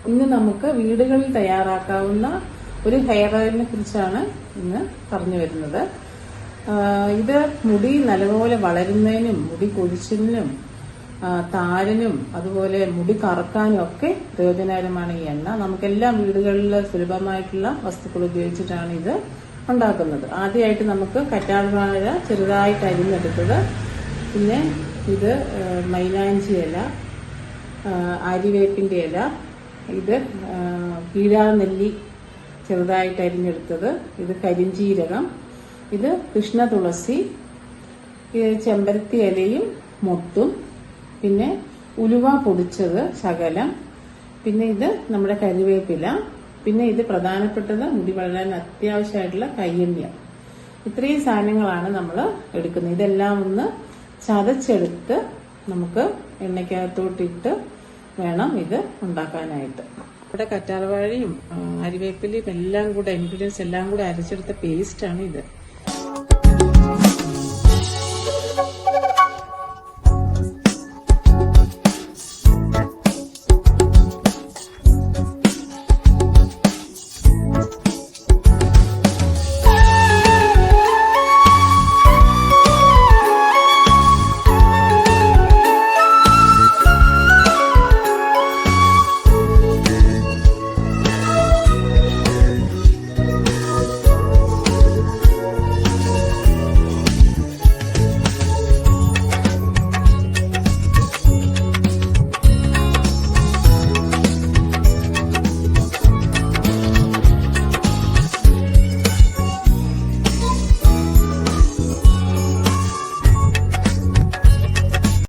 ഇന്ന് നമുക്ക് വീടുകളിൽ തയ്യാറാക്കാവുന്ന ഒരു ഹെയർ ഓയിലിനെ കുറിച്ചാണ് ഇന്ന് പറഞ്ഞു വരുന്നത്. ഇത് മുടി നല്ലപോലെ വളരുന്നതിനും മുടി കൊഴിച്ചിലിനും താരനും അതുപോലെ മുടി കറക്കാനും ഒക്കെ പ്രയോജനകരമാണ് ഈ എണ്ണ. നമുക്കെല്ലാം വീടുകളിൽ സുലഭമായിട്ടുള്ള വസ്തുക്കൾ ഉപയോഗിച്ചിട്ടാണ് ഇത് ഉണ്ടാക്കുന്നത്. ആദ്യമായിട്ട് നമുക്ക് കറ്റാർവാഴ ചെറുതായിട്ട് അരിഞ്ഞെടുത്തത്, പിന്നെ ഇത് മൈലാഞ്ചി ഇല, ആര്യവേപ്പിന്റെ ഇല, ഇത് കീഴാനെല്ലി ചെറുതായിട്ട് അരിഞ്ഞെടുത്തത്, ഇത് കരിഞ്ജീരകം, ഇത് കൃഷ്ണ തുളസി, ചെമ്പരത്തി ഇലയും മൊട്ടും, പിന്നെ ഉലുവ പൊടിച്ചത് ശകലം, പിന്നെ ഇത് നമ്മുടെ കരിവേപ്പില, പിന്നെ ഇത് പ്രധാനപ്പെട്ടത് മുടി വളരാൻ അത്യാവശ്യമായിട്ടുള്ള കയ്യണ്യ. ഇത്രയും സാധനങ്ങളാണ് നമ്മൾ എടുക്കുന്നത്. ഇതെല്ലാം ഒന്ന് ചതച്ചെടുത്ത് നമുക്ക് എണ്ണയ്ക്കകത്തോട്ടിട്ട് വേണം ഇത് ഉണ്ടാക്കാനായിട്ട്. ഇവിടെ കറ്റാർവാഴയും അരിവേപ്പിലയും എല്ലാം കൂടെ ഇൻഗ്രീഡിയൻസ് എല്ലാം കൂടെ അരച്ചെടുത്ത പേസ്റ്റാണ് ഇത്.